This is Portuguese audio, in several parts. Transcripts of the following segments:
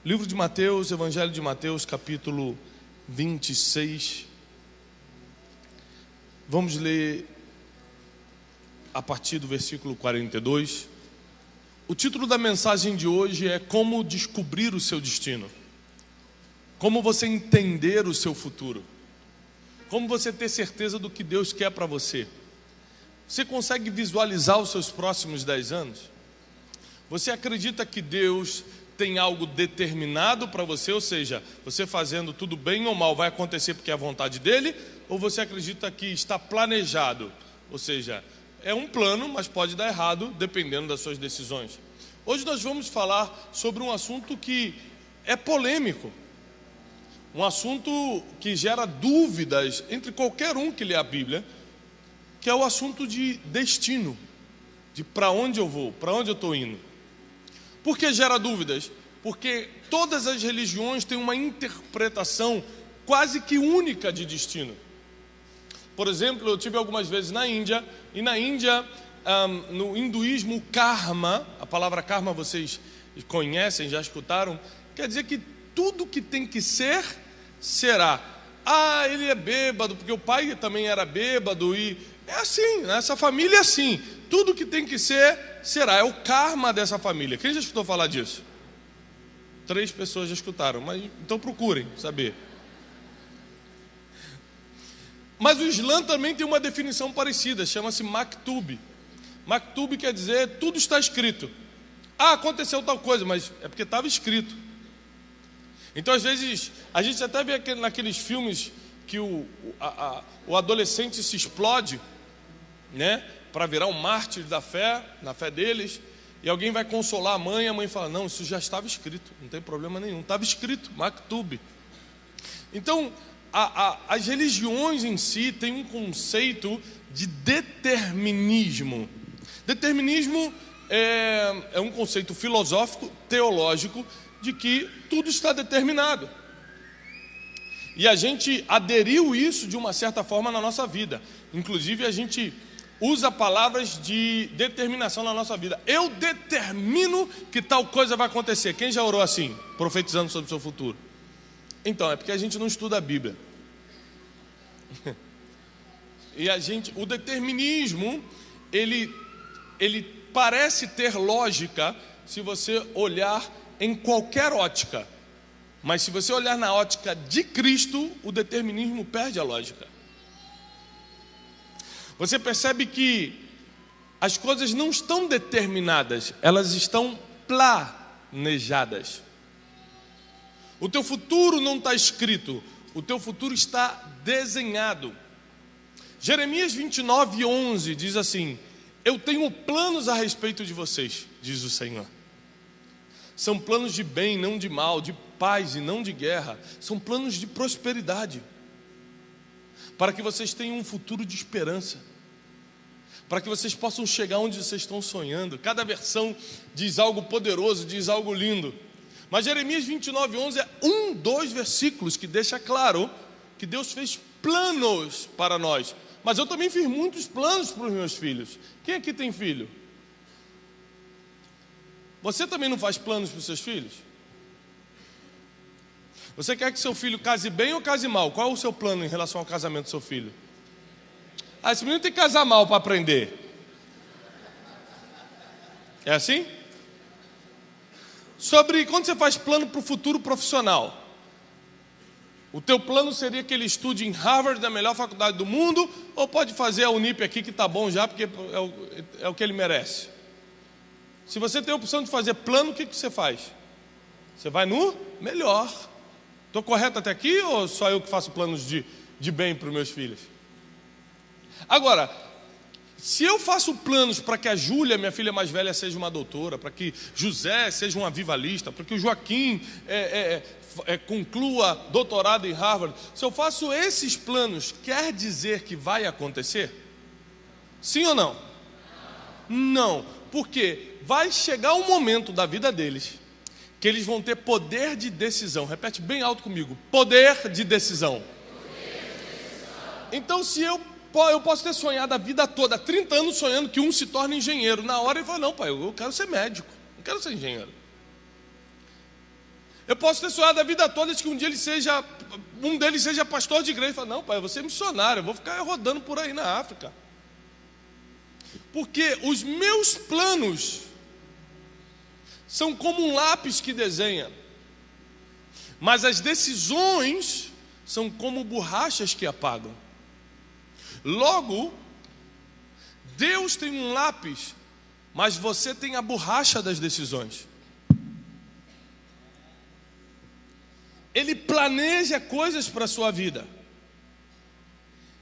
Livro de Mateus, Evangelho de Mateus, capítulo 26. Vamos ler a partir do versículo 42. O título da mensagem de hoje é Como descobrir o seu destino. Como você entender o seu futuro. Como você ter certeza do que Deus quer para você. Você consegue visualizar os seus próximos 10 anos? Você acredita que Deus tem algo determinado para você? Ou seja, você fazendo tudo bem ou mal vai acontecer porque é a vontade dele? Ou você acredita que está planejado? Ou seja, é um plano, mas pode dar errado dependendo das suas decisões. Hoje nós vamos falar sobre um assunto que é polêmico. Um assunto que gera dúvidas entre qualquer um que lê a Bíblia, que é o assunto de destino, de para onde eu vou, para onde eu estou indo. Por que gera dúvidas? Porque todas as religiões têm uma interpretação quase que única de destino. Por exemplo, eu tive algumas vezes na Índia, e na Índia, no hinduísmo, karma, a palavra karma vocês conhecem, já escutaram, quer dizer que tudo que tem que ser, será. Ah, ele é bêbado, porque o pai também era bêbado, e é assim, essa família é assim, tudo que tem que ser, será, é o karma dessa família. Quem já escutou falar disso? 3 pessoas já escutaram, mas então procurem saber. Mas o Islã também tem uma definição parecida, chama-se Maktub. Maktub quer dizer, tudo está escrito. Ah, aconteceu tal coisa, mas é porque estava escrito. Então, às vezes, a gente até vê naqueles filmes que o adolescente se explode, né, para virar um mártir da fé, na fé deles, e alguém vai consolar a mãe fala, não, isso já estava escrito, não tem problema nenhum, estava escrito, Maktub. Então, as religiões em si têm um conceito de determinismo. Determinismo é um conceito filosófico, teológico, de que tudo está determinado. E a gente aderiu isso de uma certa forma na nossa vida. Inclusive a gente usa palavras de determinação na nossa vida. Eu determino que tal coisa vai acontecer. Quem já orou assim, profetizando sobre o seu futuro? Então, é porque a gente não estuda a Bíblia. E o determinismo, ele parece ter lógica se você olhar em qualquer ótica. Mas se você olhar na ótica de Cristo, o determinismo perde a lógica. Você percebe que as coisas não estão determinadas, elas estão planejadas. O teu futuro não está escrito, o teu futuro está desenhado. Jeremias 29:11 diz assim: eu tenho planos a respeito de vocês, diz o Senhor. São planos de bem, não de mal, de paz e não de guerra. São planos de prosperidade, para que vocês tenham um futuro de esperança, para que vocês possam chegar onde vocês estão sonhando. Cada versão diz algo poderoso, diz algo lindo. Mas Jeremias 29:11 é 2 versículos que deixa claro que Deus fez planos para nós. Mas eu também fiz muitos planos para os meus filhos. Quem aqui tem filho? Você também não faz planos para os seus filhos? Você quer que seu filho case bem ou case mal? Qual é o seu plano em relação ao casamento do seu filho? Ah, esse menino tem que casar mal para aprender. É assim? Sobre quando você faz plano para o futuro profissional. O teu plano seria que ele estude em Harvard, da melhor faculdade do mundo, ou pode fazer a Unip aqui que está bom já, porque é o que ele merece? Se você tem a opção de fazer plano, o que você faz? Você vai no melhor. Estou correto até aqui ou só eu que faço planos de bem para os meus filhos? Agora, se eu faço planos para que a Júlia, minha filha mais velha, seja uma doutora, para que José seja um avivalista, para que o Joaquim conclua doutorado em Harvard, se eu faço esses planos, quer dizer que vai acontecer? Sim ou não? Não, porque vai chegar um momento da vida deles que eles vão ter poder de decisão. Repete bem alto comigo: poder de decisão. Então, se eu posso ter sonhado a vida toda, 30 anos sonhando que um se torne engenheiro. Na hora ele fala, não pai, eu quero ser médico, não quero ser engenheiro. Eu posso ter sonhado a vida toda de que um dia um deles seja pastor de igreja. Fala, não, pai, eu vou ser missionário, eu vou ficar rodando por aí na África. Porque os meus planos são como um lápis que desenha, mas as decisões são como borrachas que apagam. Logo, Deus tem um lápis, mas você tem a borracha das decisões. Ele planeja coisas para a sua vida.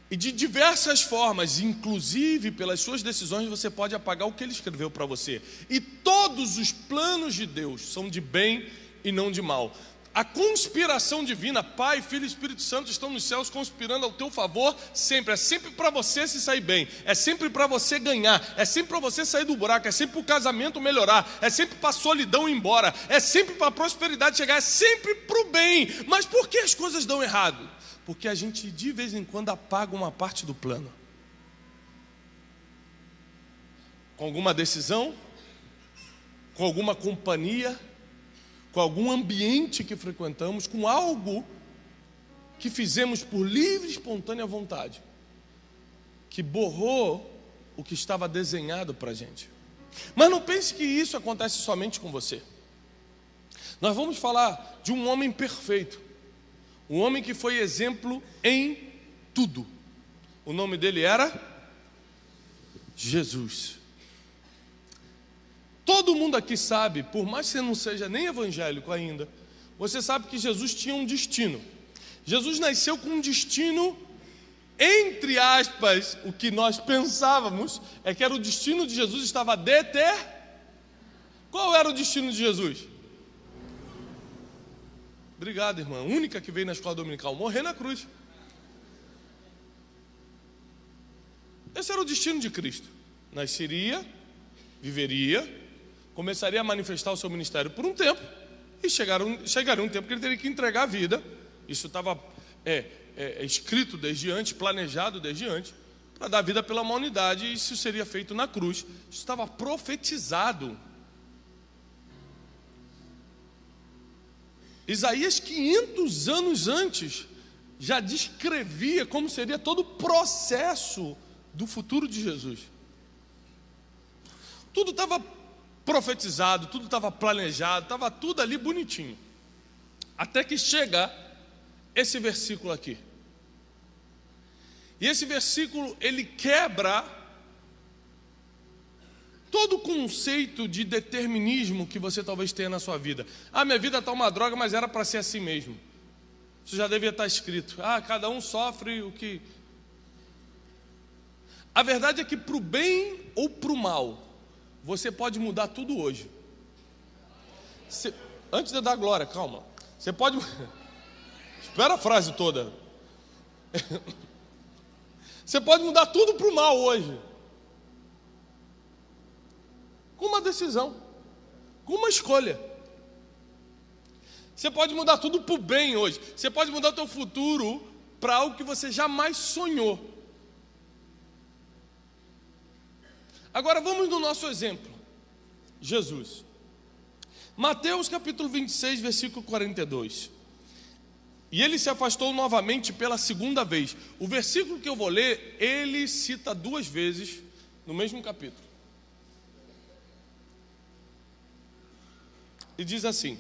E de diversas formas, inclusive pelas suas decisões, você pode apagar o que Ele escreveu para você. E todos os planos de Deus são de bem e não de mal. A conspiração divina, Pai, Filho e Espírito Santo estão nos céus conspirando ao teu favor sempre. É sempre para você se sair bem, é sempre para você ganhar, é sempre para você sair do buraco, é sempre para o casamento melhorar, é sempre para a solidão ir embora, é sempre para a prosperidade chegar, é sempre para o bem. Mas por que as coisas dão errado? Porque a gente de vez em quando apaga uma parte do plano. Com alguma decisão, com alguma companhia, com algum ambiente que frequentamos, com algo que fizemos por livre e espontânea vontade, que borrou o que estava desenhado para a gente. Mas não pense que isso acontece somente com você. Nós vamos falar de um homem perfeito, um homem que foi exemplo em tudo. O nome dele era Jesus. Todo mundo aqui sabe, por mais que você não seja nem evangélico ainda, você sabe que Jesus tinha um destino. Jesus nasceu com um destino, entre aspas, o que nós pensávamos é que era o destino de Jesus estava Qual era o destino de Jesus? Obrigado, irmã. Única que veio na escola dominical, morrer na cruz. Esse era o destino de Cristo. Nasceria, viveria, começaria a manifestar o seu ministério por um tempo, e chegaria um tempo que ele teria que entregar a vida. Isso estava escrito desde antes, planejado desde antes, para dar vida pela humanidade, e isso seria feito na cruz. Isso estava profetizado. Isaías, 500 anos antes, já descrevia como seria todo o processo do futuro de Jesus. Tudo estava profetizado, tudo estava planejado, estava tudo ali bonitinho. Até que chega esse versículo aqui. E esse versículo, ele quebra todo o conceito de determinismo que você talvez tenha na sua vida. Ah, minha vida está uma droga, mas era para ser assim mesmo. Isso já devia estar escrito. Ah, cada um sofre o que... A verdade é que para o bem ou para o mal, você pode mudar tudo hoje. Antes de eu dar glória, calma. Você pode... Espera a frase toda. Você pode mudar tudo para o mal hoje. Com uma decisão, com uma escolha. Você pode mudar tudo para o bem hoje. Você pode mudar o teu futuro para algo que você jamais sonhou. Agora vamos no nosso exemplo, Jesus. Mateus capítulo 26, versículo 42. E ele se afastou novamente pela segunda vez. O versículo que eu vou ler, ele cita duas vezes no mesmo capítulo. E diz assim: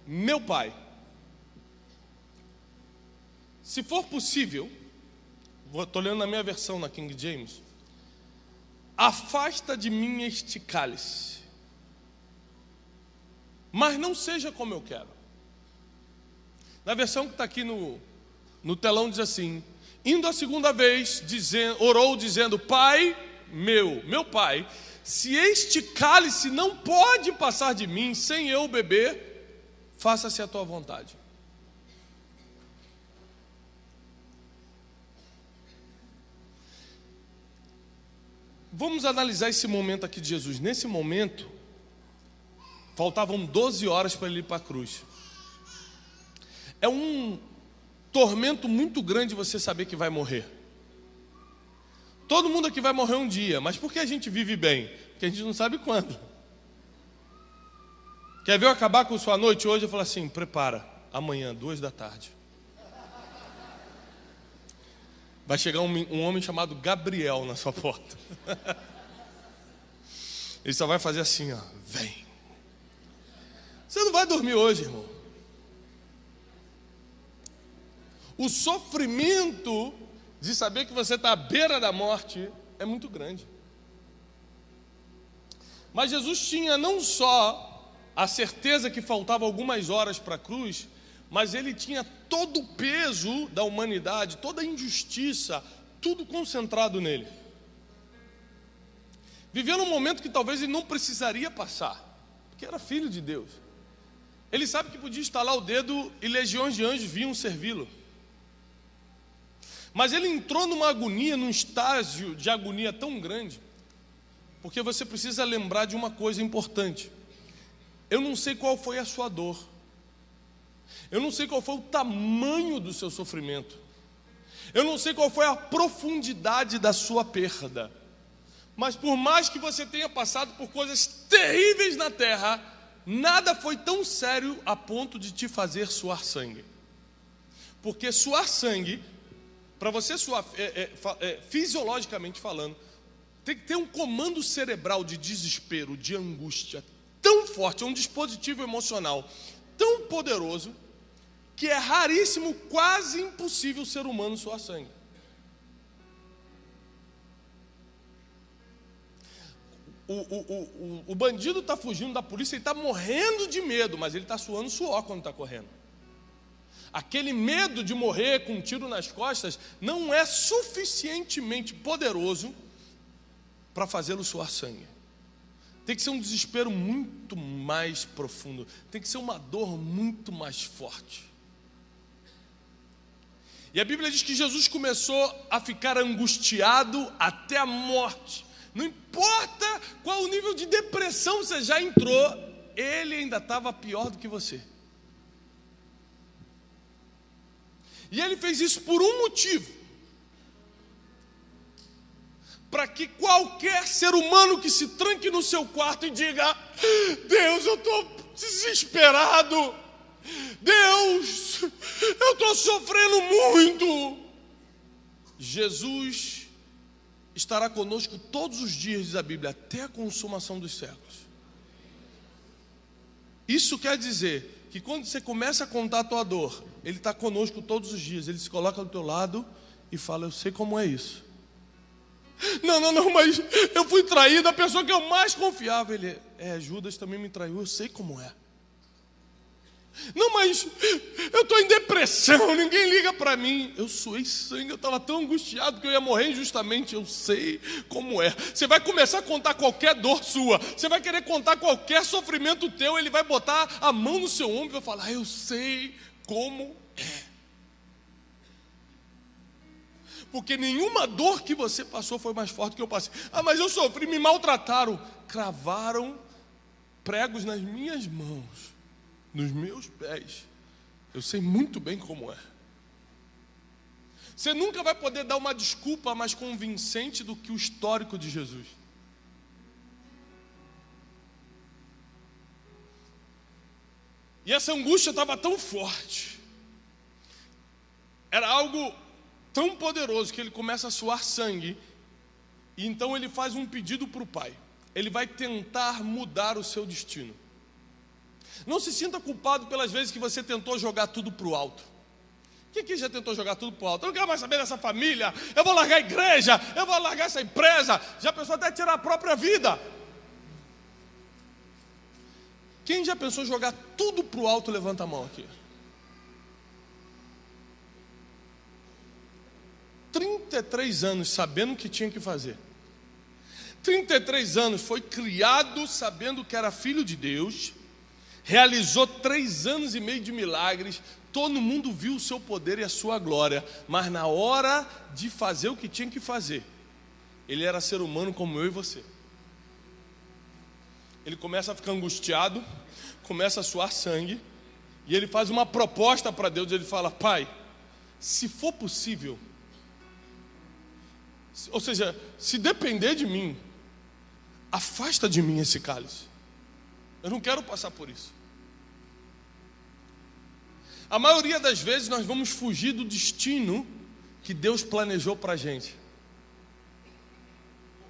meu Pai, se for possível, estou lendo na minha versão, na King James, afasta de mim este cálice, mas não seja como eu quero. Na versão que está aqui no telão diz assim: indo a segunda vez, orou dizendo: Pai meu Pai, se este cálice não pode passar de mim sem eu beber, faça-se a tua vontade. Vamos analisar esse momento aqui de Jesus. Nesse momento, faltavam 12 horas para ele ir para a cruz. É um tormento muito grande você saber que vai morrer. Todo mundo aqui vai morrer um dia, mas por que a gente vive bem? Porque a gente não sabe quando. Quer ver eu acabar com sua noite hoje? Eu falo assim, prepara, amanhã, 2 da tarde. Vai chegar um homem chamado Gabriel na sua porta. Ele só vai fazer assim, ó, vem. Você não vai dormir hoje, irmão. O sofrimento de saber que você está à beira da morte é muito grande. Mas Jesus tinha não só a certeza que faltava algumas horas para a cruz, mas ele tinha todo o peso da humanidade, toda a injustiça, tudo concentrado nele. Viveu num momento que talvez ele não precisaria passar, porque era filho de Deus. Ele sabe que podia estalar o dedo e legiões de anjos vinham servi-lo. Mas ele entrou numa agonia, num estágio de agonia tão grande, porque você precisa lembrar de uma coisa importante. Eu não sei qual foi a sua dor. Eu não sei qual foi o tamanho do seu sofrimento. Eu não sei qual foi a profundidade da sua perda. Mas por mais que você tenha passado por coisas terríveis na terra, nada foi tão sério a ponto de te fazer suar sangue. Porque suar sangue, para você suar fisiologicamente falando, tem que ter um comando cerebral de desespero, de angústia tão forte, é um dispositivo emocional tão poderoso, que é raríssimo, quase impossível o ser humano suar sangue. O bandido está fugindo da polícia, ele está morrendo de medo, mas ele está suando suor quando está correndo. Aquele medo de morrer com um tiro nas costas não é suficientemente poderoso para fazê-lo suar sangue. Tem que ser um desespero muito mais profundo, tem que ser uma dor muito mais forte. E a Bíblia diz que Jesus começou a ficar angustiado até a morte. Não importa qual o nível de depressão você já entrou, ele ainda estava pior do que você. E ele fez isso por um motivo: para que qualquer ser humano que se tranque no seu quarto e diga: Deus, eu estou desesperado, Deus, eu estou sofrendo muito. Jesus estará conosco todos os dias, diz a Bíblia, até a consumação dos séculos. Isso quer dizer que quando você começa a contar a tua dor, Ele está conosco todos os dias. Ele se coloca do teu lado e fala: eu sei como é isso. Não, mas eu fui traído, a pessoa que eu mais confiava. Ele, Judas também me traiu, eu sei como é. Não, mas eu estou em depressão, ninguém liga para mim. Eu suei sangue, eu estava tão angustiado que eu ia morrer injustamente. Eu sei como é. Você vai começar a contar qualquer dor sua, você vai querer contar qualquer sofrimento teu, ele vai botar a mão no seu ombro e vai falar: eu sei como é. Porque nenhuma dor que você passou foi mais forte que eu passei. Mas eu sofri, me maltrataram. Cravaram pregos nas minhas mãos, nos meus pés. Eu sei muito bem como é. Você nunca vai poder dar uma desculpa mais convincente do que o histórico de Jesus. E essa angústia estava tão forte, era algo tão poderoso, que ele começa a suar sangue. E então ele faz um pedido para o Pai. Ele vai tentar mudar o seu destino. Não se sinta culpado pelas vezes que você tentou jogar tudo para o alto. Quem aqui já tentou jogar tudo para o alto? Eu não quero mais saber dessa família, eu vou largar a igreja, eu vou largar essa empresa. Já pensou até tirar a própria vida? Quem já pensou em jogar tudo para o alto, levanta a mão aqui. 33 anos sabendo o que tinha que fazer. 33 anos, foi criado sabendo que era filho de Deus. Realizou 3 anos e meio de milagres. Todo mundo viu o seu poder e a sua glória. Mas na hora de fazer o que tinha que fazer, ele era ser humano como eu e você. Ele começa a ficar angustiado, começa a suar sangue, e ele faz uma proposta para Deus. Ele fala: Pai, se for possível, ou seja, se depender de mim, afasta de mim esse cálice. Eu não quero passar por isso. A maioria das vezes nós vamos fugir do destino que Deus planejou para a gente.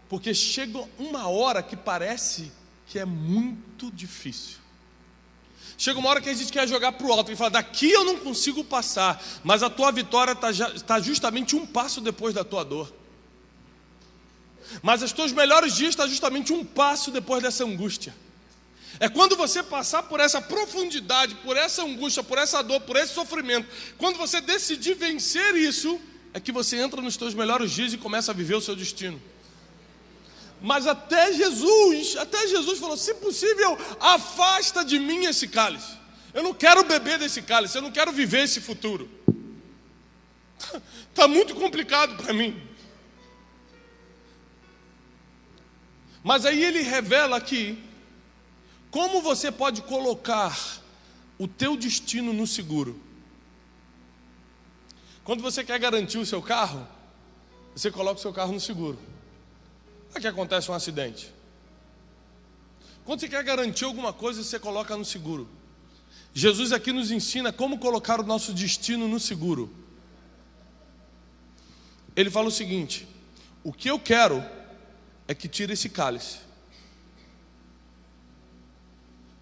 Porque chega uma hora que parece que é muito difícil. Chega uma hora que a gente quer jogar para o alto e fala, daqui eu não consigo passar, mas a tua vitória está justamente um passo depois da tua dor. Mas os teus melhores dias estão justamente um passo depois dessa angústia. É quando você passar por essa profundidade, por essa angústia, por essa dor, por esse sofrimento, quando você decidir vencer isso, é que você entra nos teus melhores dias e começa a viver o seu destino. Mas até Jesus falou, se possível, afasta de mim esse cálice. Eu não quero beber desse cálice, eu não quero viver esse futuro. Está muito complicado para mim. Mas aí ele revela aqui como você pode colocar o teu destino no seguro. Quando você quer garantir o seu carro, você coloca o seu carro no seguro. Aqui acontece um acidente. Quando você quer garantir alguma coisa, você coloca no seguro. Jesus aqui nos ensina como colocar o nosso destino no seguro. Ele fala o seguinte: o que eu quero é que tire esse cálice,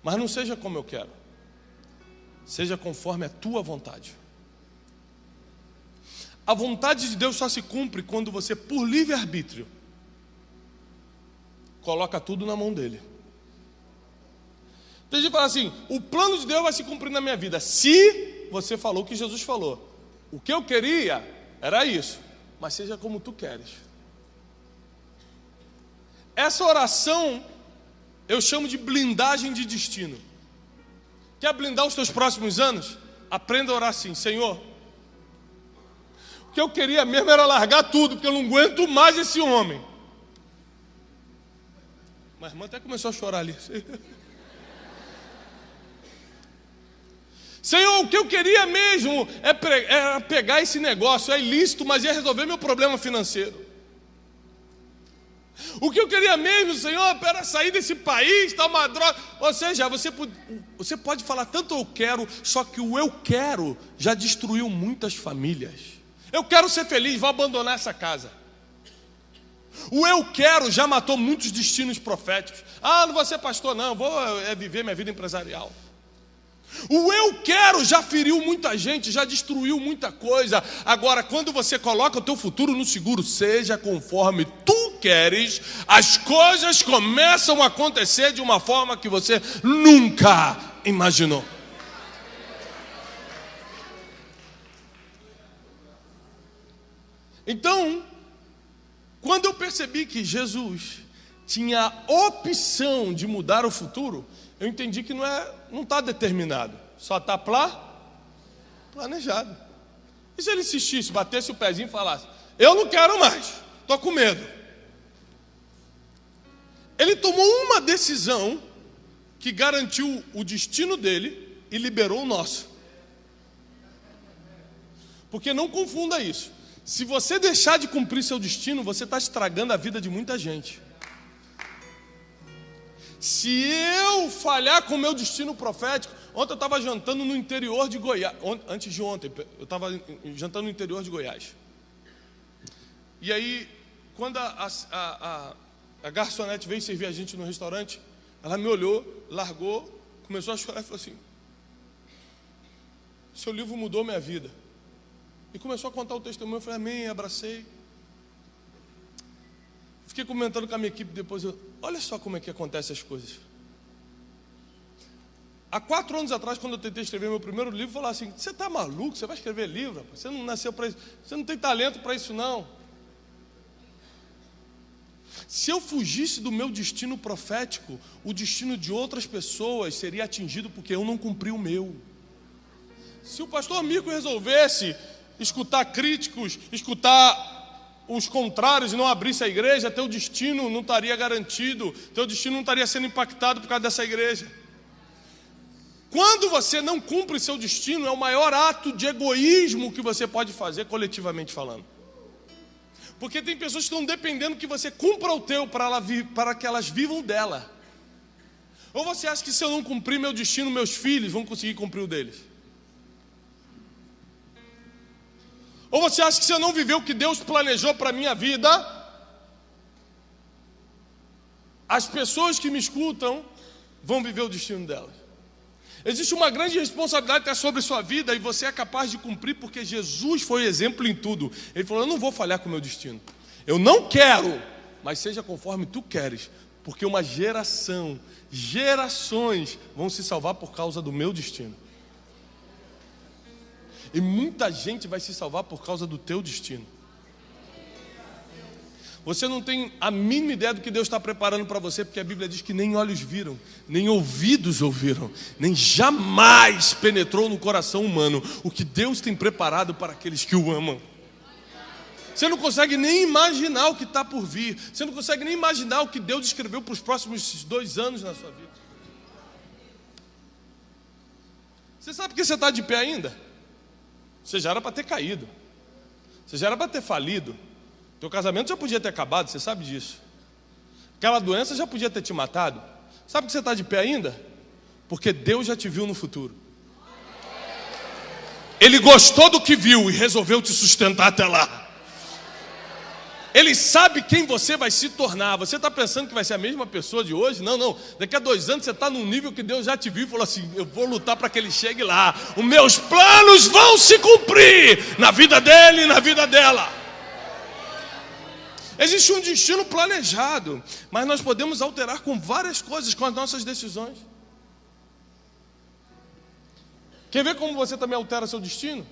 mas não seja como eu quero, seja conforme a tua vontade. A vontade de Deus só se cumpre quando você, por livre-arbítrio, coloca tudo na mão dele. Tem gente que fala assim, o plano de Deus vai se cumprir na minha vida, se você falou o que Jesus falou. O que eu queria era isso, mas seja como tu queres. Essa oração eu chamo de blindagem de destino. Quer blindar os teus próximos anos? Aprenda a orar assim: Senhor, o que eu queria mesmo era largar tudo, porque eu não aguento mais esse homem. Mas a irmã até começou a chorar ali. Senhor, o que eu queria mesmo era pegar esse negócio, é ilícito, mas ia resolver meu problema financeiro. O que eu queria mesmo, Senhor, era sair desse país, tá uma droga. Ou seja, você pode falar tanto eu quero, só que o eu quero já destruiu muitas famílias. Eu quero ser feliz, vou abandonar essa casa. O eu quero já matou muitos destinos proféticos. Ah, não vou ser pastor não, vou viver minha vida empresarial. O eu quero já feriu muita gente, já destruiu muita coisa. Agora, quando você coloca o teu futuro no seguro, seja conforme tu queres, as coisas começam a acontecer de uma forma que você nunca imaginou. Então, quando eu percebi que Jesus tinha a opção de mudar o futuro, eu entendi que não está determinado, só está planejado. E se ele insistisse, batesse o pezinho e falasse, eu não quero mais, estou com medo. Ele tomou uma decisão que garantiu o destino dele e liberou o nosso. Porque não confunda isso. Se você deixar de cumprir seu destino, você está estragando a vida de muita gente. Se eu falhar com o meu destino profético... Ontem eu estava jantando no interior de Goiás. Antes de ontem, eu estava jantando no interior de Goiás. E aí, quando a garçonete veio servir a gente no restaurante, ela me olhou, largou, começou a chorar e falou assim: seu livro mudou minha vida. E começou a contar o testemunho. Eu falei, amém, abracei. Fiquei comentando com a minha equipe depois. Olha só como é que acontecem as coisas. Há 4 anos atrás, quando eu tentei escrever meu primeiro livro, eu falava assim: você está maluco? Você vai escrever livro? Você não nasceu para isso. Você não tem talento para isso, não. Se eu fugisse do meu destino profético, o destino de outras pessoas seria atingido porque eu não cumpri o meu. Se o pastor Mico resolvesse escutar críticos, escutar os contrários e não abrisse a igreja, teu destino não estaria garantido, teu destino não estaria sendo impactado por causa dessa igreja. Quando você não cumpre seu destino, é o maior ato de egoísmo que você pode fazer, coletivamente falando. Porque tem pessoas que estão dependendo que você cumpra o teu para que elas vivam dela. Ou você acha que se eu não cumprir meu destino, meus filhos vão conseguir cumprir o deles? Ou você acha que se eu não viver o que Deus planejou para a minha vida, as pessoas que me escutam vão viver o destino delas? Existe uma grande responsabilidade que está sobre sua vida e você é capaz de cumprir, porque Jesus foi exemplo em tudo. Ele falou: eu não vou falhar com o meu destino. Eu não quero, mas seja conforme tu queres, porque uma geração, gerações vão se salvar por causa do meu destino. E muita gente vai se salvar por causa do teu destino. Você não tem a mínima ideia do que Deus está preparando para você, porque a Bíblia diz que nem olhos viram, nem ouvidos ouviram, nem jamais penetrou no coração humano o que Deus tem preparado para aqueles que o amam. Você não consegue nem imaginar o que está por vir. Você não consegue nem imaginar o que Deus escreveu para os próximos 2 anos na sua vida. Você sabe por que você está de pé ainda? Você já era para ter caído. Você já era para ter falido. Teu casamento já podia ter acabado, você sabe disso. Aquela doença já podia ter te matado. Sabe por que você está de pé ainda? Porque Deus já te viu no futuro. Ele gostou do que viu e resolveu te sustentar até lá. Ele sabe quem você vai se tornar. Você está pensando que vai ser a mesma pessoa de hoje? Não, não. Daqui a 2 anos você está num nível que Deus já te viu e falou assim: eu vou lutar para que ele chegue lá. Os meus planos vão se cumprir na vida dele e na vida dela. Existe um destino planejado, mas nós podemos alterar com várias coisas, com as nossas decisões. Quer ver como você também altera seu destino?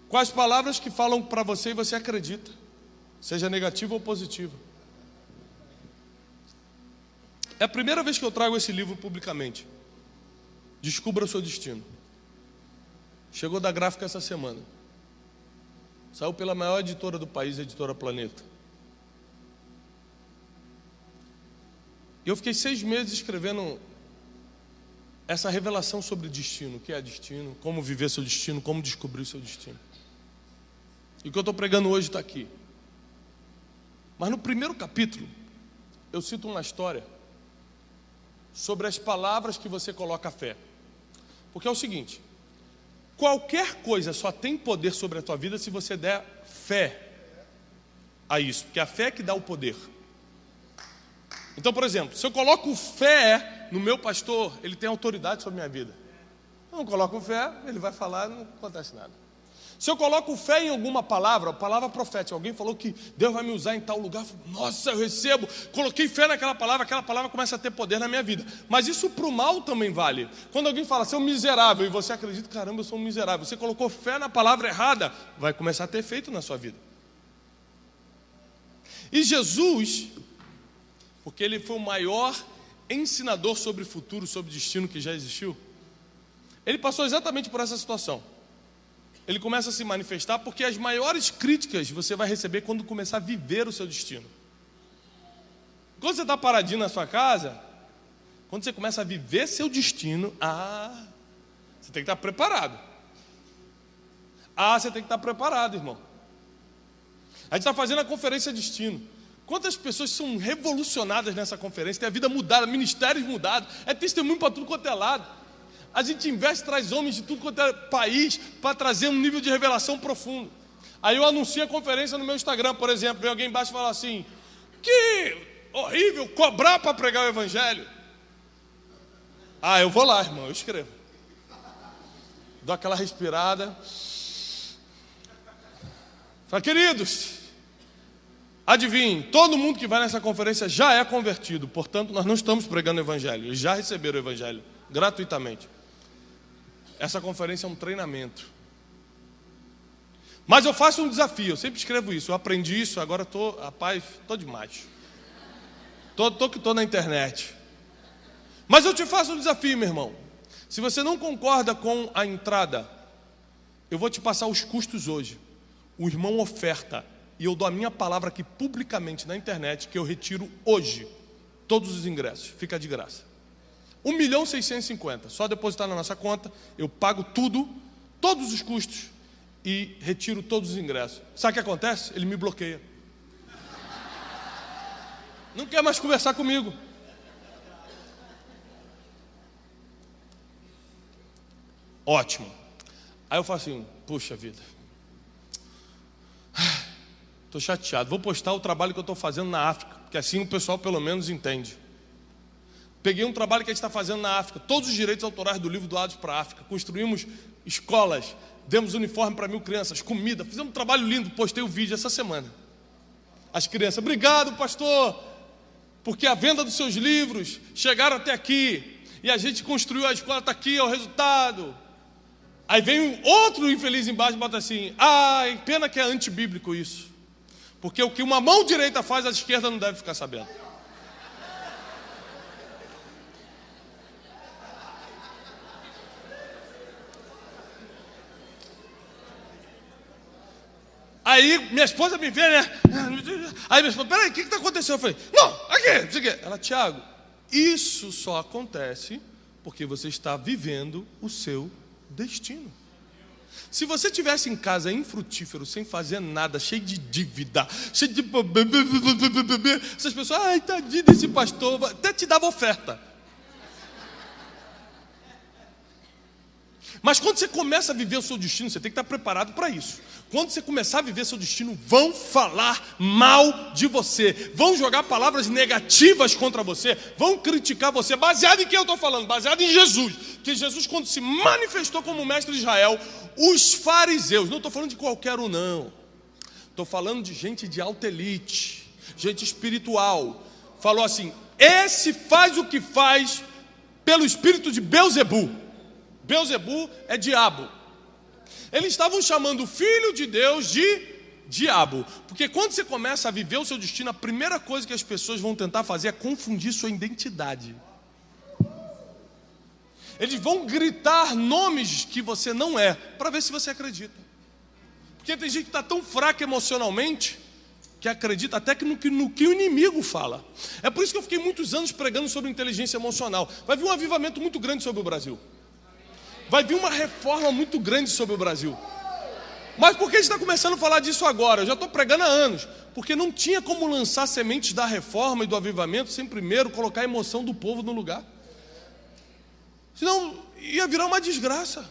Com as palavras que falam para você e você acredita, seja negativa ou positiva. É a primeira vez que eu trago esse livro publicamente. Descubra o seu destino. Chegou da Gráfica essa semana. Saiu pela maior editora do país, a Editora Planeta. E eu fiquei 6 meses escrevendo essa revelação sobre destino, o que é destino, como viver seu destino, como descobrir o seu destino. E o que eu estou pregando hoje está aqui. Mas no primeiro capítulo, eu cito uma história sobre as palavras que você coloca a fé. Porque é o seguinte: qualquer coisa só tem poder sobre a tua vida se você der fé a isso, porque a fé é que dá o poder. Então, por exemplo, se eu coloco fé no meu pastor, ele tem autoridade sobre a minha vida. Eu não coloco fé, ele vai falar, não acontece nada. Se eu coloco fé em alguma palavra profética, alguém falou que Deus vai me usar em tal lugar, nossa, eu recebo, coloquei fé naquela palavra começa a ter poder na minha vida. Mas isso para o mal também vale. Quando alguém fala, você é um miserável, e você acredita, caramba, eu sou um miserável, você colocou fé na palavra errada, vai começar a ter efeito na sua vida. E Jesus, porque ele foi o maior ensinador sobre futuro, sobre destino que já existiu, ele passou exatamente por essa situação. Ele começa a se manifestar porque as maiores críticas você vai receber quando começar a viver o seu destino. Quando você está paradinho na sua casa, quando você começa a viver seu destino, você tem que estar preparado. Você tem que estar preparado, irmão. A gente está fazendo a conferência destino. Quantas pessoas são revolucionadas nessa conferência, tem a vida mudada, ministérios mudados, é testemunho para tudo quanto é lado. A gente investe, traz homens de tudo quanto é país para trazer um nível de revelação profundo. Aí eu anuncio a conferência no meu Instagram, por exemplo, vem alguém embaixo e fala assim: que horrível, cobrar para pregar o evangelho. Eu vou lá, irmão, eu escrevo. Dou aquela respirada. Fala, queridos, adivinhem, todo mundo que vai nessa conferência já é convertido, portanto nós não estamos pregando o evangelho, eles já receberam o evangelho gratuitamente. Essa conferência é um treinamento. Mas eu faço um desafio, eu sempre escrevo isso, eu aprendi isso, agora estou demais. Estou na internet. Mas eu te faço um desafio, meu irmão. Se você não concorda com a entrada, eu vou te passar os custos hoje. O irmão oferta, e eu dou a minha palavra aqui publicamente na internet, que eu retiro hoje todos os ingressos, fica de graça. 1.650.000, só depositar na nossa conta, eu pago tudo, todos os custos e retiro todos os ingressos. Sabe o que acontece? Ele me bloqueia. Não quer mais conversar comigo. Ótimo. Aí eu falo assim, puxa vida, estou chateado, vou postar o trabalho que eu estou fazendo na África, porque assim o pessoal pelo menos entende. Peguei um trabalho que a gente está fazendo na África, todos os direitos autorais do livro doados para a África, construímos escolas, demos uniforme para 1000 crianças, comida, fizemos um trabalho lindo, postei o vídeo essa semana. As crianças, obrigado pastor, porque a venda dos seus livros chegaram até aqui, e a gente construiu a escola, está aqui, é o resultado. Aí vem outro infeliz embaixo e bota assim, ai, pena que é antibíblico isso, porque o que uma mão direita faz, a esquerda não deve ficar sabendo. Aí minha esposa me vê, né? Aí minha esposa, peraí, o que está acontecendo? Eu falei, não, aqui, não sei o quê. Ela, Tiago, isso só acontece porque você está vivendo o seu destino. Se você estivesse em casa infrutífero, sem fazer nada, cheio de dívida, cheio de... essas pessoas, ai, tadinho desse pastor, até te dava oferta. Mas quando você começa a viver o seu destino, você tem que estar preparado para isso. Quando você começar a viver seu destino, vão falar mal de você, vão jogar palavras negativas contra você, vão criticar você, baseado em quem eu estou falando? Baseado em Jesus. Que Jesus, quando se manifestou como mestre de Israel, os fariseus, não estou falando de qualquer um não, estou falando de gente de alta elite, gente espiritual, falou assim, esse faz o que faz pelo espírito de Belzebu. Belzebu é diabo. Eles estavam chamando o Filho de Deus de diabo. Porque quando você começa a viver o seu destino, a primeira coisa que as pessoas vão tentar fazer é confundir sua identidade. Eles vão gritar nomes que você não é, para ver se você acredita. Porque tem gente que está tão fraca emocionalmente, que acredita até que no que o inimigo fala. É por isso que eu fiquei muitos anos pregando sobre inteligência emocional. Vai vir um avivamento muito grande sobre o Brasil. Vai vir uma reforma muito grande sobre o Brasil. Mas por que a gente está começando a falar disso agora? Eu já estou pregando há anos. Porque não tinha como lançar sementes da reforma e do avivamento sem primeiro colocar a emoção do povo no lugar. Senão ia virar uma desgraça.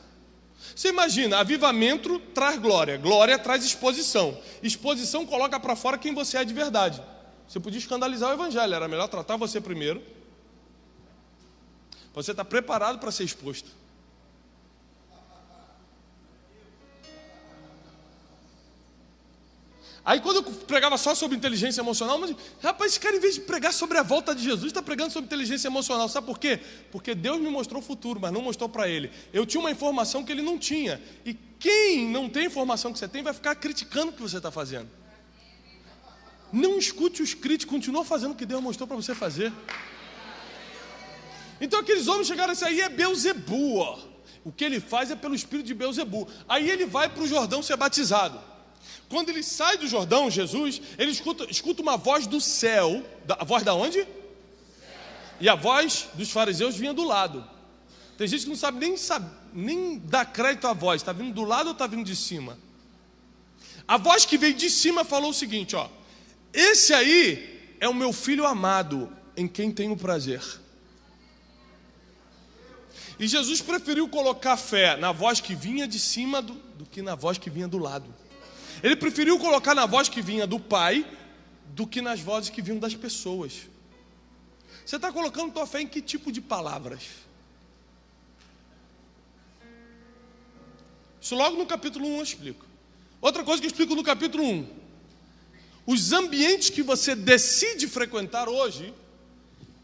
Você imagina, avivamento traz glória, glória traz exposição. Exposição coloca para fora quem você é de verdade. Você podia escandalizar o evangelho, era melhor tratar você primeiro. Você está preparado para ser exposto. Aí quando eu pregava só sobre inteligência emocional, mas, rapaz, esse cara, em vez de pregar sobre a volta de Jesus, está pregando sobre inteligência emocional. Sabe por quê? Porque Deus me mostrou o futuro, mas não mostrou para ele. Eu tinha uma informação que ele não tinha. E quem não tem a informação que você tem, vai ficar criticando o que você está fazendo. Não escute os críticos, continua fazendo o que Deus mostrou para você fazer. Então aqueles homens chegaram assim, aí é Belzebu, ó. O que ele faz é pelo espírito de Belzebu. Aí ele vai para o Jordão ser batizado. Quando ele sai do Jordão, Jesus, ele escuta uma voz do céu. A voz da onde? E a voz dos fariseus vinha do lado. Tem gente que não sabe nem dar crédito à voz. Está vindo do lado ou está vindo de cima? A voz que veio de cima falou o seguinte, ó. Esse aí é o meu filho amado, em quem tenho prazer. E Jesus preferiu colocar fé na voz que vinha de cima do que na voz que vinha do lado. Ele preferiu colocar na voz que vinha do Pai do que nas vozes que vinham das pessoas. Você está colocando tua fé em que tipo de palavras? Isso logo no capítulo 1 eu explico. Outra coisa que eu explico no capítulo 1. Os ambientes que você decide frequentar hoje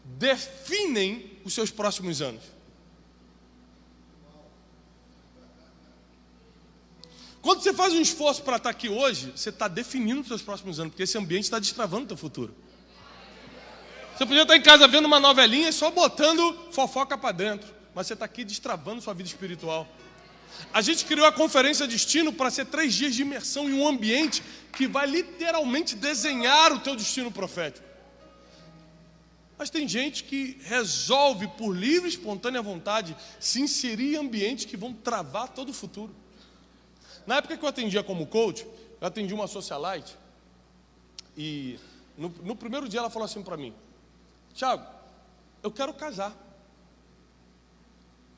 definem os seus próximos anos. Quando você faz um esforço para estar aqui hoje, você está definindo os seus próximos anos, porque esse ambiente está destravando o teu futuro. Você podia estar em casa vendo uma novelinha e só botando fofoca para dentro, mas você está aqui destravando sua vida espiritual. A gente criou a Conferência Destino para ser 3 dias de imersão em um ambiente que vai literalmente desenhar o teu destino profético. Mas tem gente que resolve, por livre e espontânea vontade, se inserir em ambientes que vão travar todo o futuro. Na época que eu atendia como coach, eu atendi uma socialite e no primeiro dia ela falou assim para mim, Tiago, eu quero casar.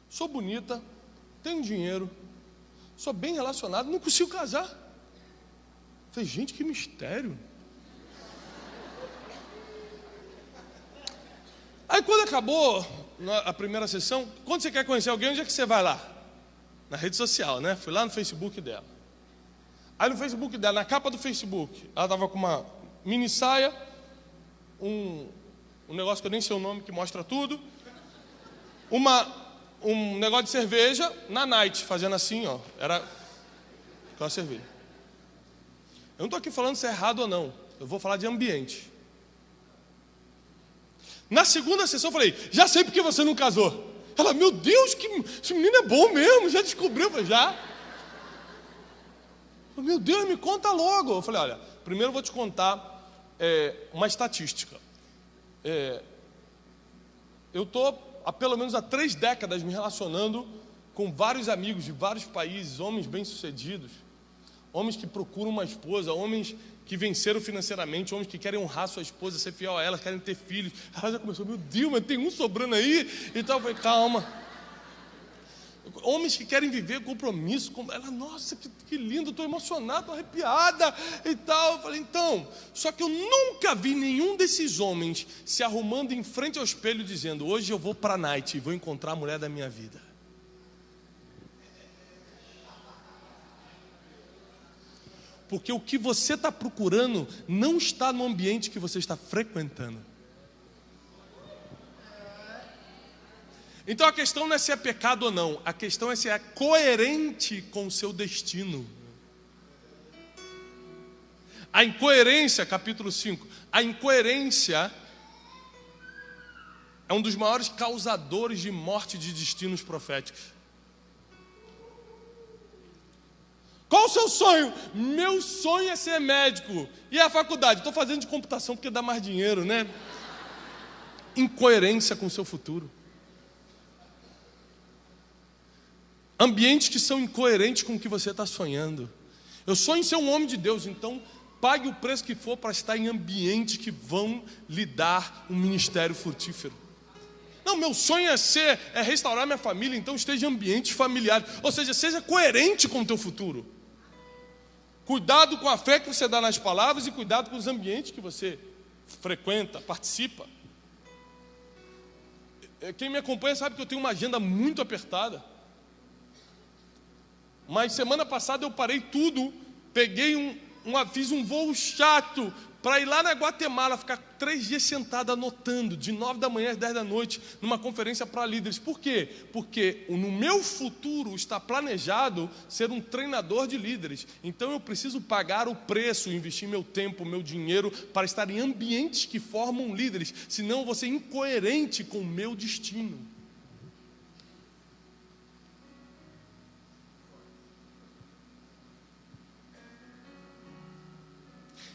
Sou bonita, tenho dinheiro, sou bem relacionado, não consigo casar. Falei, gente, que mistério. Aí quando acabou a primeira sessão, quando você quer conhecer alguém, onde é que você vai lá? Na rede social, né? Fui lá no Facebook dela. Aí no Facebook dela, na capa do Facebook, ela estava com uma mini saia, um negócio que eu nem sei o nome, que mostra tudo, um negócio de cerveja na night, fazendo assim, ó, era aquela cerveja. Eu não estou aqui falando se é errado ou não, eu vou falar de ambiente. Na segunda sessão eu falei, já sei porque você não casou. Ela, meu Deus, esse menino é bom mesmo, já descobriu. Eu falei, já. Meu Deus, me conta logo. Eu falei, olha, primeiro eu vou te contar uma estatística. Eu estou há pelo menos 3 décadas me relacionando com vários amigos de vários países, homens bem-sucedidos, homens que procuram uma esposa, homens que venceram financeiramente, homens que querem honrar sua esposa, ser fiel a ela, querem ter filhos. Ela já começou, meu Deus, mas tem um sobrando aí. Então eu falei, calma. Homens que querem viver compromisso. Ela, nossa, que lindo, estou emocionado, estou arrepiada e tal. Eu falei, então, só que eu nunca vi nenhum desses homens se arrumando em frente ao espelho dizendo, hoje eu vou para a night e vou encontrar a mulher da minha vida. Porque o que você está procurando não está no ambiente que você está frequentando. Então a questão não é se é pecado ou não, a questão é se é coerente com o seu destino. A incoerência, capítulo 5, a incoerência é um dos maiores causadores de morte de destinos proféticos. Qual o seu sonho? Meu sonho é ser médico. E a faculdade? Estou fazendo de computação porque dá mais dinheiro, né? Incoerência com o seu futuro. Ambientes que são incoerentes com o que você está sonhando. Eu sonho em ser um homem de Deus, então pague o preço que for para estar em ambientes que vão lhe dar um ministério frutífero. Não, meu sonho é restaurar minha família, então esteja em ambientes familiares. Ou seja, seja coerente com o teu futuro. Cuidado com a fé que você dá nas palavras e cuidado com os ambientes que você frequenta, participa. Quem me acompanha sabe que eu tenho uma agenda muito apertada. Mas semana passada eu parei tudo, peguei fiz um voo chato para ir lá na Guatemala, ficar 3 dias sentado anotando, de 9 da manhã às 10 da noite, numa conferência para líderes. Por quê? Porque no meu futuro está planejado ser um treinador de líderes. Então eu preciso pagar o preço, investir meu tempo, meu dinheiro, para estar em ambientes que formam líderes. Senão eu vou ser incoerente com o meu destino.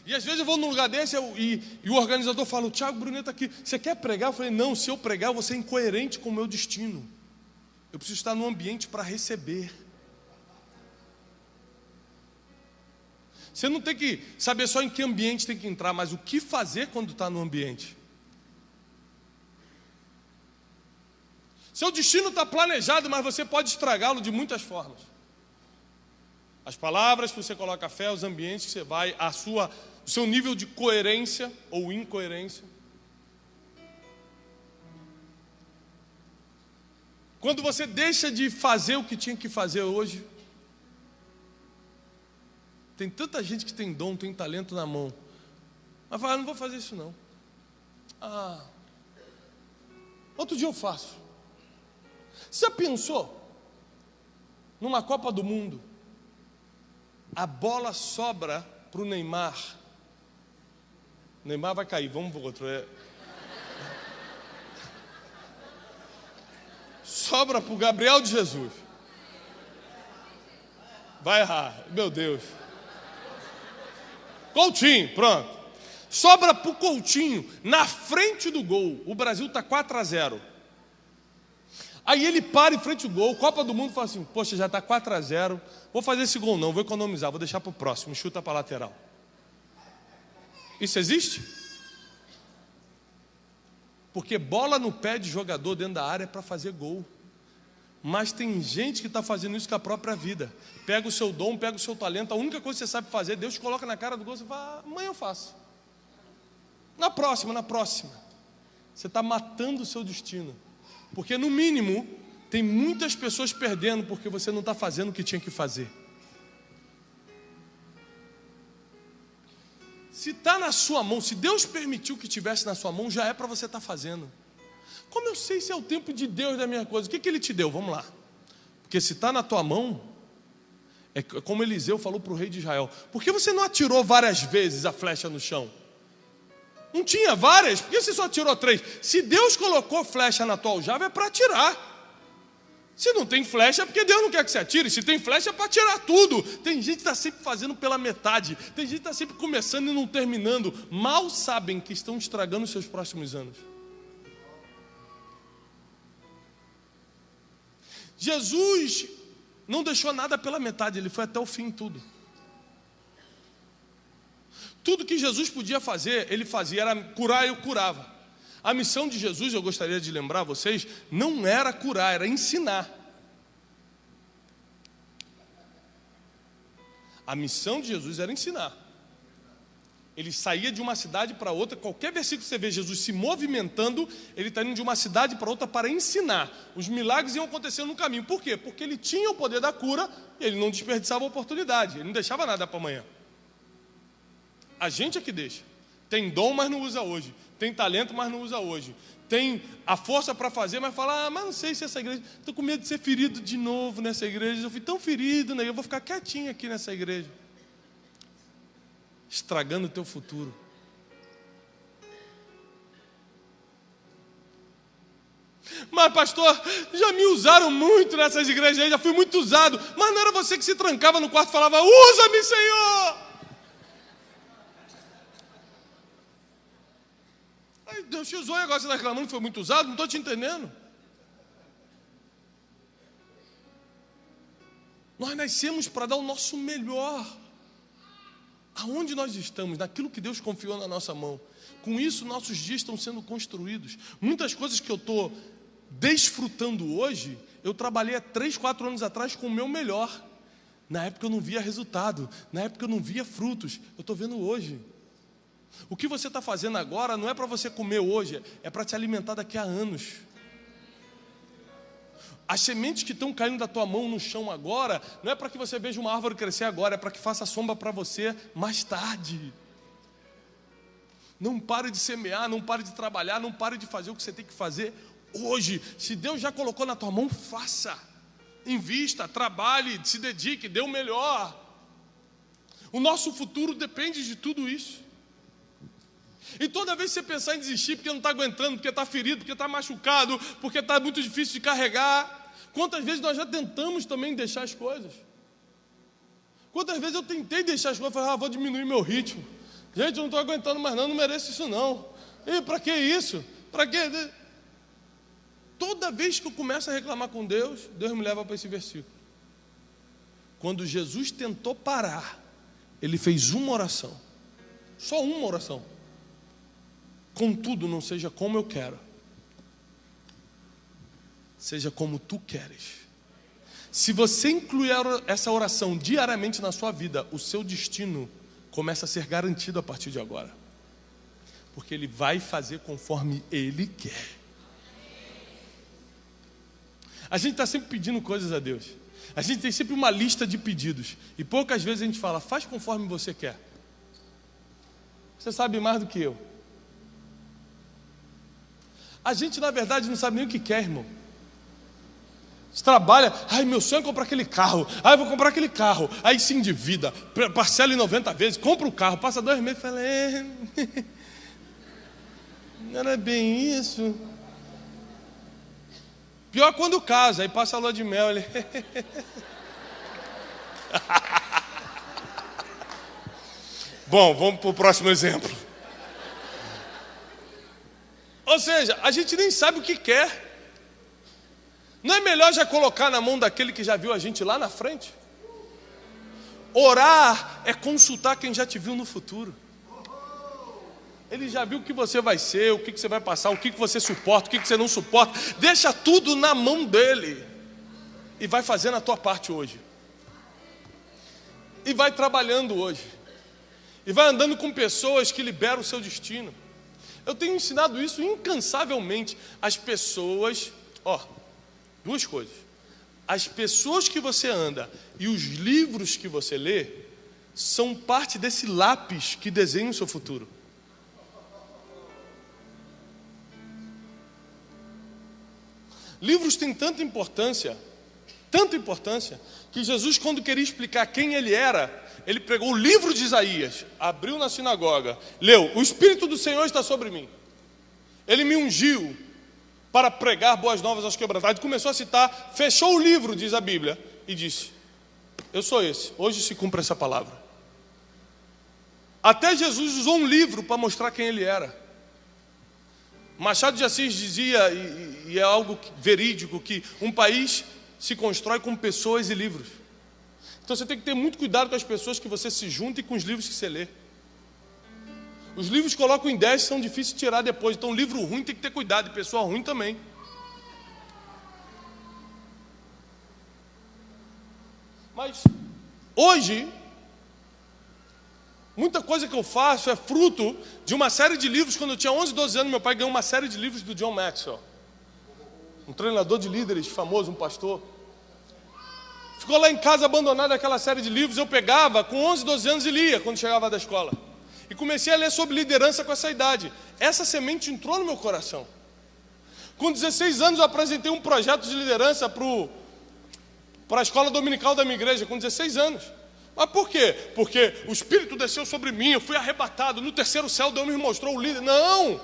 E às vezes eu vou num lugar desse e o organizador fala, o Thiago Brunet está aqui, você quer pregar? Eu falei, não, se eu pregar eu vou ser incoerente com o meu destino. Eu preciso estar num ambiente para receber. Você não tem que saber só em que ambiente tem que entrar, mas o que fazer quando está no ambiente. Seu destino está planejado, mas você pode estragá-lo de muitas formas. As palavras que você coloca a fé, os ambientes que você vai, o seu nível de coerência ou incoerência. Quando você deixa de fazer o que tinha que fazer hoje. Tem tanta gente que tem dom, tem talento na mão, mas fala, não vou fazer isso não. Outro dia eu faço. Você pensou numa Copa do Mundo? A bola sobra para o Neymar. O Neymar vai cair, vamos para o outro. Sobra para o Gabriel de Jesus. Vai errar, meu Deus. Coutinho, pronto. Sobra para o Coutinho, na frente do gol. O Brasil está 4-0. Aí ele para em frente ao gol, Copa do Mundo, fala assim, poxa, já está 4-0, vou fazer esse gol não, vou economizar, vou deixar para o próximo, chuta para a lateral. Isso existe? Porque bola no pé de jogador dentro da área é para fazer gol. Mas tem gente que está fazendo isso com a própria vida. Pega o seu dom, pega o seu talento, a única coisa que você sabe fazer, Deus te coloca na cara do gol, você fala, amanhã eu faço. Na próxima. Você está matando o seu destino. Porque no mínimo, tem muitas pessoas perdendo porque você não está fazendo o que tinha que fazer. Se está na sua mão, se Deus permitiu que estivesse na sua mão, já é para você estar fazendo. Como eu sei se é o tempo de Deus da minha coisa? O que Ele te deu? Vamos lá. Porque se está na tua mão, é como Eliseu falou para o rei de Israel. Por que você não atirou várias vezes a flecha no chão? Não tinha várias? Por que você só atirou 3? Se Deus colocou flecha na tua aljava, é para atirar. Se não tem flecha, é porque Deus não quer que você atire. Se tem flecha, é para tirar tudo. Tem gente que está sempre fazendo pela metade. Tem gente que está sempre começando e não terminando. Mal sabem que estão estragando os seus próximos anos. Jesus não deixou nada pela metade. Ele foi até o fim em tudo. Tudo que Jesus podia fazer, Ele fazia. Era curar, eu curava. A missão de Jesus, eu gostaria de lembrar vocês, não era curar, era ensinar. A missão de Jesus era ensinar. Ele saía de uma cidade para outra. Qualquer versículo que você vê Jesus se movimentando, ele está indo de uma cidade para outra para ensinar. Os milagres iam acontecendo no caminho. Por quê? Porque ele tinha o poder da cura, ele não desperdiçava a oportunidade, ele não deixava nada para amanhã. A gente é que deixa. Tem dom, mas não usa hoje. Tem talento, mas não usa hoje. Tem a força para fazer, mas fala, mas não sei se essa igreja... Estou com medo de ser ferido de novo nessa igreja. Eu fui tão ferido, né? Eu vou ficar quietinho aqui nessa igreja. Estragando o teu futuro. Mas pastor, já me usaram muito nessas igrejas aí, já fui muito usado. Mas não era você que se trancava no quarto e falava, usa-me, Senhor! Aí Deus te usou e agora você está reclamando que foi muito usado? Não estou te entendendo. Nós nascemos para dar o nosso melhor. Aonde nós estamos, naquilo que Deus confiou na nossa mão. Com isso, nossos dias estão sendo construídos. Muitas coisas que eu estou desfrutando hoje, eu trabalhei há 3, 4 anos atrás com o meu melhor. Na época eu não via resultado, na época eu não via frutos. Eu estou vendo hoje. O que você está fazendo agora não é para você comer hoje, é para te alimentar daqui a anos. As sementes que estão caindo da tua mão no chão agora, não é para que você veja uma árvore crescer agora, é para que faça sombra para você mais tarde. Não pare de semear, não pare de trabalhar, não pare de fazer o que você tem que fazer hoje. Se Deus já colocou na tua mão, faça. Invista, trabalhe, se dedique, dê o melhor. O nosso futuro depende de tudo isso. E toda vez que você pensar em desistir porque não está aguentando, porque está ferido, porque está machucado, porque está muito difícil de carregar, quantas vezes nós já tentamos também deixar as coisas? Quantas vezes eu tentei deixar as coisas, falei, vou diminuir meu ritmo. Gente, eu não estou aguentando mais não mereço isso não. E para que isso? Para que? Toda vez que eu começo a reclamar com Deus, Deus me leva para esse versículo. Quando Jesus tentou parar, Ele fez uma oração. Só uma oração. Contudo, não seja como eu quero, seja como tu queres. Se você incluir essa oração diariamente na sua vida, o seu destino começa a ser garantido a partir de agora. Porque Ele vai fazer conforme Ele quer. A gente está sempre pedindo coisas a Deus. A gente tem sempre uma lista de pedidos. E poucas vezes a gente fala, faz conforme você quer. Você sabe mais do que eu. A gente, na verdade, não sabe nem o que quer, irmão. Você trabalha, meu sonho é comprar aquele carro. Eu vou comprar aquele carro. Aí se endivida, parcela em 90 vezes, compra o carro, passa 2 meses e fala, não era bem isso. Pior quando casa, aí passa a lua de mel. Ele... Bom, vamos para o próximo exemplo. Ou seja, a gente nem sabe o que quer. Não é melhor já colocar na mão daquele que já viu a gente lá na frente? Orar é consultar quem já te viu no futuro. Ele já viu o que você vai ser, o que você vai passar, o que você suporta, o que você não suporta. Deixa tudo na mão dele. e vai fazendo a tua parte hoje. E vai trabalhando hoje. E vai andando com pessoas que liberam o seu destino. Eu tenho ensinado isso incansavelmente. As pessoas, duas coisas. As pessoas que você anda e os livros que você lê são parte desse lápis que desenha o seu futuro. Livros têm tanta importância, que Jesus, quando queria explicar quem ele era, ele pegou o livro de Isaías, abriu na sinagoga, leu: o Espírito do Senhor está sobre mim. Ele me ungiu para pregar boas novas aos quebrantados. Começou a citar, fechou o livro, diz a Bíblia, e disse: eu sou esse, hoje se cumpre essa palavra. Até Jesus usou um livro para mostrar quem ele era. Machado de Assis dizia, e é algo verídico, que um país se constrói com pessoas e livros. Então você tem que ter muito cuidado com as pessoas que você se junta e com os livros que você lê. Os livros colocam ideias que são difíceis de tirar depois. Então livro ruim tem que ter cuidado, e pessoa ruim também. Mas hoje, muita coisa que eu faço é fruto de uma série de livros. Quando eu tinha 11, 12 anos, meu pai ganhou uma série de livros do John Maxwell, um treinador de líderes famoso, um pastor. Ficou lá em casa abandonada aquela série de livros. Eu pegava com 11, 12 anos e lia quando chegava da escola. E comecei a ler sobre liderança com essa idade. Essa semente entrou no meu coração. Com 16 anos eu apresentei um projeto de liderança para a escola dominical da minha igreja, com 16 anos. Mas por quê? Porque o Espírito desceu sobre mim, eu fui arrebatado, no terceiro céu Deus me mostrou o líder. Não!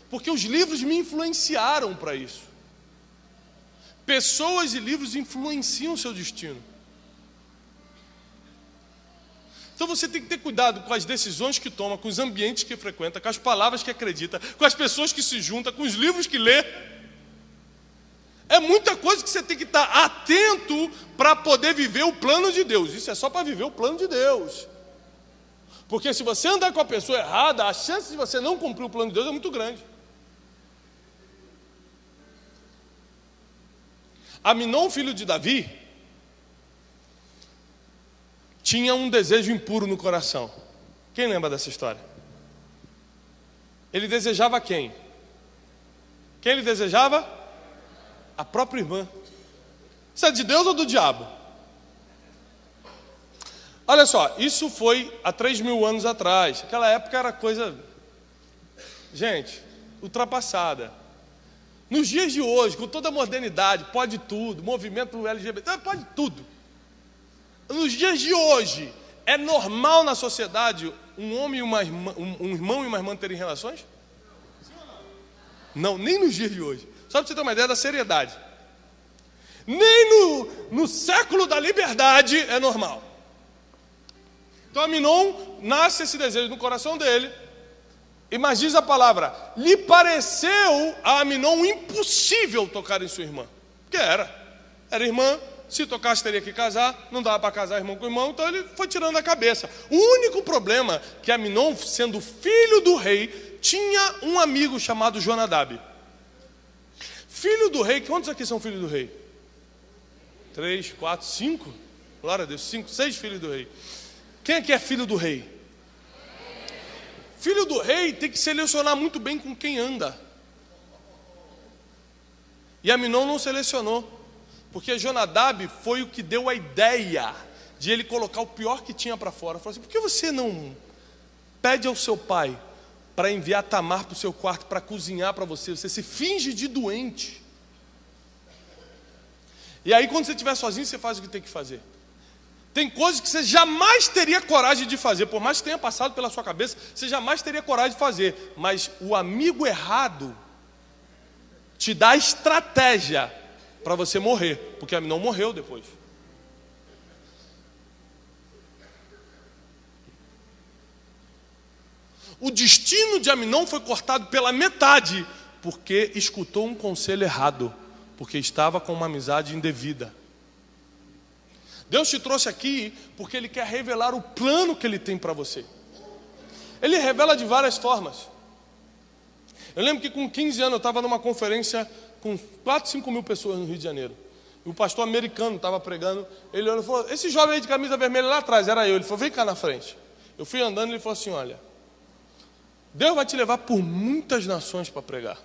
Porque os livros me influenciaram para isso. Pessoas e livros influenciam o seu destino. Então você tem que ter cuidado com as decisões que toma, com os ambientes que frequenta, com as palavras que acredita, com as pessoas que se junta, com os livros que lê. É muita coisa que você tem que estar atento para poder viver o plano de Deus. Isso é só para viver o plano de Deus. Porque se você andar com a pessoa errada, a chance de você não cumprir o plano de Deus é muito grande. Aminon, filho de Davi, tinha um desejo impuro no coração. Quem lembra dessa história? Ele desejava quem? Quem ele desejava? A própria irmã. Isso é de Deus ou do diabo? Olha só, isso foi há 3.000 anos atrás. Aquela época era coisa, gente, ultrapassada. Nos dias de hoje, com toda a modernidade, pode tudo, movimento LGBT, pode tudo. Nos dias de hoje, é normal na sociedade um homem e uma irmã, um irmão e uma irmã terem relações? Não, nem nos dias de hoje. Só para você ter uma ideia da seriedade. Nem no século da liberdade é normal. Então Aminon, nasce esse desejo no coração dele. Mas diz a palavra, lhe pareceu a Aminon impossível tocar em sua irmã. Porque era irmã, se tocasse teria que casar, não dava para casar irmão com irmão, então ele foi tirando a cabeça. O único problema que Aminon, sendo filho do rei, tinha um amigo chamado Jonadab. Filho do rei, quantos aqui são filhos do rei? 3, 4, 5? Glória a Deus, 5, 6 filhos do rei. Quem aqui é filho do rei? Filho do rei tem que selecionar muito bem com quem anda. E Aminon não selecionou. Porque Jonadab foi o que deu a ideia de ele colocar o pior que tinha para fora. Falou assim: por que você não pede ao seu pai para enviar Tamar para o seu quarto para cozinhar para você? Você se finge de doente. E aí quando você estiver sozinho, você faz o que tem que fazer. Tem coisas que você jamais teria coragem de fazer. Por mais que tenha passado pela sua cabeça, você jamais teria coragem de fazer. Mas o amigo errado te dá estratégia para você morrer, porque Aminon morreu depois. O destino de Aminon foi cortado pela metade, porque escutou um conselho errado, porque estava com uma amizade indevida. Deus te trouxe aqui porque Ele quer revelar o plano que Ele tem para você. Ele revela de várias formas. Eu lembro que com 15 anos eu estava numa conferência com 4, 5 mil pessoas no Rio de Janeiro. E o pastor americano estava pregando. Ele olhou e falou: esse jovem aí de camisa vermelha lá atrás, era eu. Ele falou: vem cá na frente. Eu fui andando e ele falou assim: olha, Deus vai te levar por muitas nações para pregar.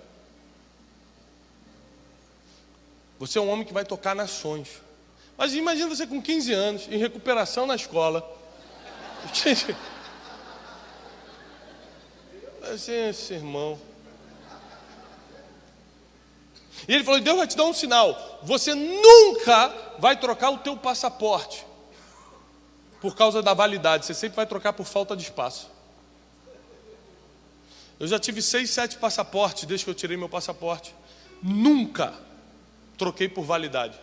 Você é um homem que vai tocar nações. Mas imagina você com 15 anos, em recuperação na escola. Esse irmão. E ele falou: Deus vai te dar um sinal. Você nunca vai trocar o teu passaporte por causa da validade. Você sempre vai trocar por falta de espaço. Eu já tive 6, 7 passaportes desde que eu tirei meu passaporte. Nunca troquei por validade.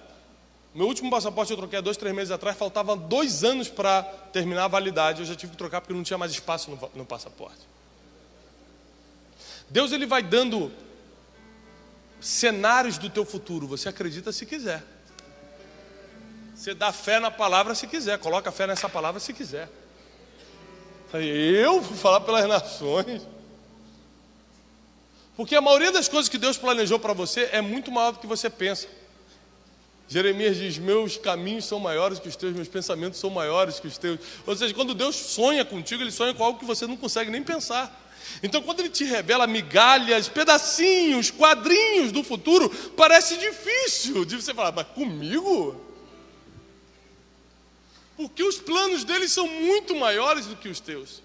Meu último passaporte eu troquei há 2, 3 meses atrás. Faltavam 2 anos para terminar a validade. Eu já tive que trocar porque não tinha mais espaço no passaporte. Deus, ele vai dando cenários do teu futuro. Você acredita se quiser. Você dá fé na palavra se quiser. Coloca fé nessa palavra se quiser. Eu vou falar pelas nações. Porque a maioria das coisas que Deus planejou para você é muito maior do que você pensa. Jeremias diz: meus caminhos são maiores que os teus, meus pensamentos são maiores que os teus. Ou seja, quando Deus sonha contigo, Ele sonha com algo que você não consegue nem pensar. Então, quando Ele te revela migalhas, pedacinhos, quadrinhos do futuro, parece difícil de você falar: mas comigo? Porque os planos dele são muito maiores do que os teus.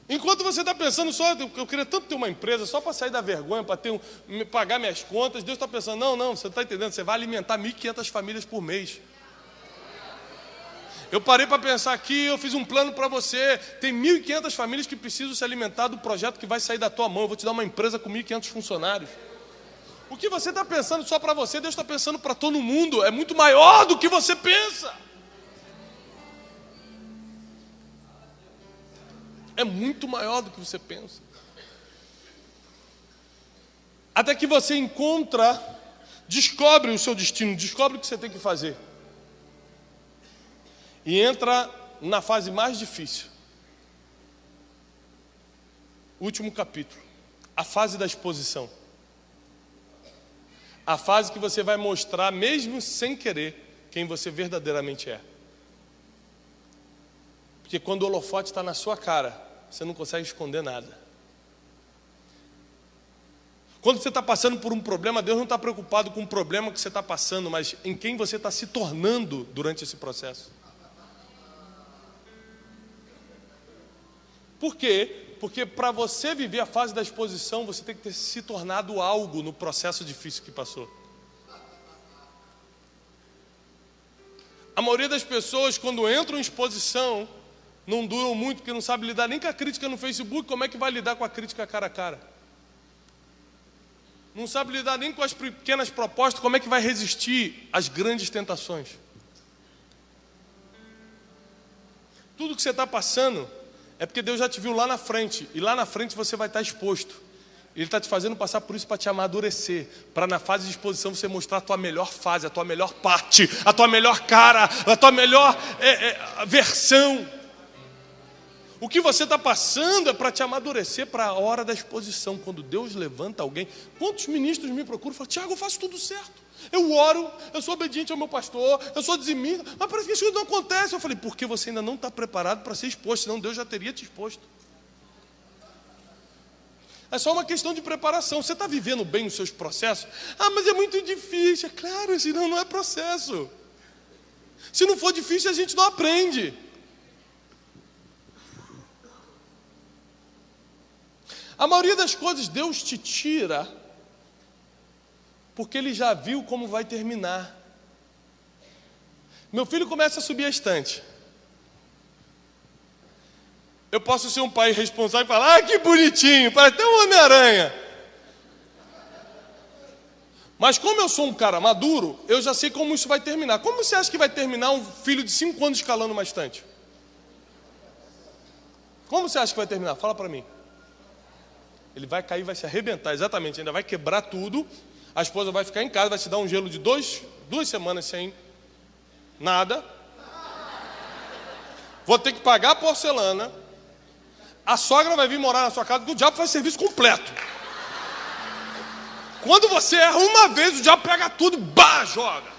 Enquanto você está pensando só, eu queria tanto ter uma empresa só para sair da vergonha, para pagar minhas contas, Deus está pensando: não, você está entendendo, você vai alimentar 1.500 famílias por mês. Eu parei para pensar aqui, eu fiz um plano para você, tem 1.500 famílias que precisam se alimentar do projeto que vai sair da tua mão, eu vou te dar uma empresa com 1.500 funcionários. O que você está pensando só para você, Deus está pensando para todo mundo, é muito maior do que você pensa. É muito maior do que você pensa. Até que você descobre o seu destino, descobre o que você tem que fazer. E entra na fase mais difícil. Último capítulo. A fase da exposição. A fase que você vai mostrar, mesmo sem querer, quem você verdadeiramente é. Porque quando o holofote está na sua cara, você não consegue esconder nada. Quando você está passando por um problema, Deus não está preocupado com o problema que você está passando, mas em quem você está se tornando durante esse processo. Por quê? Porque para você viver a fase da exposição, você tem que ter se tornado algo no processo difícil que passou. A maioria das pessoas, quando entram em exposição, não duram muito, porque não sabe lidar nem com a crítica no Facebook. Como é que vai lidar com a crítica cara a cara? Não sabe lidar nem com as pequenas propostas. Como é que vai resistir às grandes tentações? Tudo que você está passando é porque Deus já te viu lá na frente. E lá na frente você vai estar exposto. Ele está te fazendo passar por isso para te amadurecer. Para na fase de exposição você mostrar a tua melhor fase, a tua melhor parte, a tua melhor cara, a tua melhor versão. O que você está passando é para te amadurecer para a hora da exposição. Quando Deus levanta alguém. Quantos ministros me procuram e falam: Tiago, eu faço tudo certo. Eu oro, eu sou obediente ao meu pastor, eu sou dizimista, mas parece que as coisas não acontecem. Eu falei: porque você ainda não está preparado para ser exposto, senão Deus já teria te exposto. É só uma questão de preparação. Você está vivendo bem os seus processos? Ah, mas é muito difícil. É claro, senão não é processo. Se não for difícil, a gente não aprende. A maioria das coisas Deus te tira porque Ele já viu como vai terminar. Meu filho começa a subir a estante. Eu posso ser um pai responsável e falar: ah, que bonitinho, parece até um Homem-Aranha. Mas como eu sou um cara maduro, eu já sei como isso vai terminar. Como você acha que vai terminar um filho de 5 anos escalando uma estante? Como você acha que vai terminar? Fala para mim. Ele vai cair, vai se arrebentar, exatamente, ainda vai quebrar tudo. A esposa vai ficar em casa, vai te dar um gelo de 2 semanas sem nada. Vou ter que pagar a porcelana. A sogra vai vir morar na sua casa, porque o diabo faz serviço completo. Quando você erra uma vez, o diabo pega tudo e bah, joga.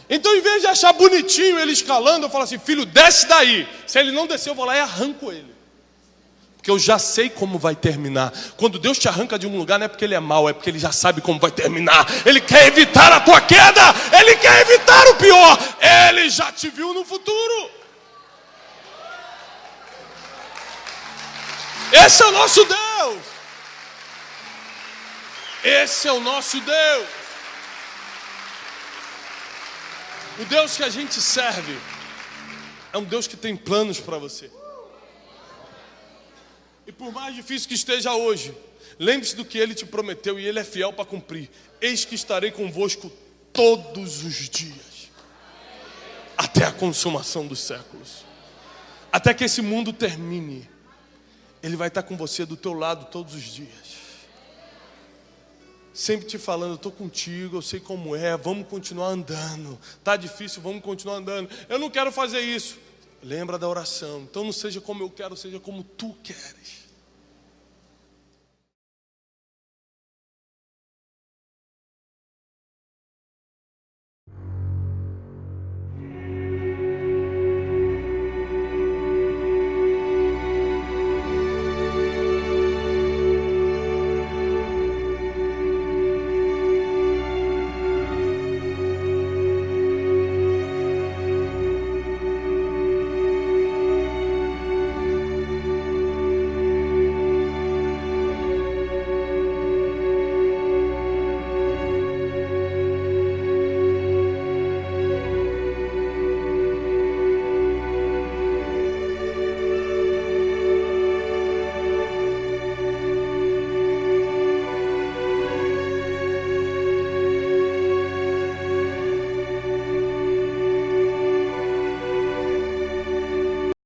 Então, em vez de achar bonitinho ele escalando, eu falo assim: filho, desce daí. Se ele não descer, eu vou lá e arranco ele. Porque eu já sei como vai terminar. Quando Deus te arranca de um lugar, não é porque Ele é mau, é porque Ele já sabe como vai terminar. Ele quer evitar a tua queda. Ele quer evitar o pior. Ele já te viu no futuro. Esse é o nosso Deus. Esse é o nosso Deus. O Deus que a gente serve é um Deus que tem planos para você. E por mais difícil que esteja hoje, lembre-se do que Ele te prometeu e Ele é fiel para cumprir. Eis que estarei convosco todos os dias, até a consumação dos séculos. Até que esse mundo termine, Ele vai estar com você do teu lado todos os dias. Sempre te falando: eu estou contigo, eu sei como é, vamos continuar andando. Está difícil, vamos continuar andando. Eu não quero fazer isso. Lembra da oração. Então não seja como eu quero, seja como tu queres.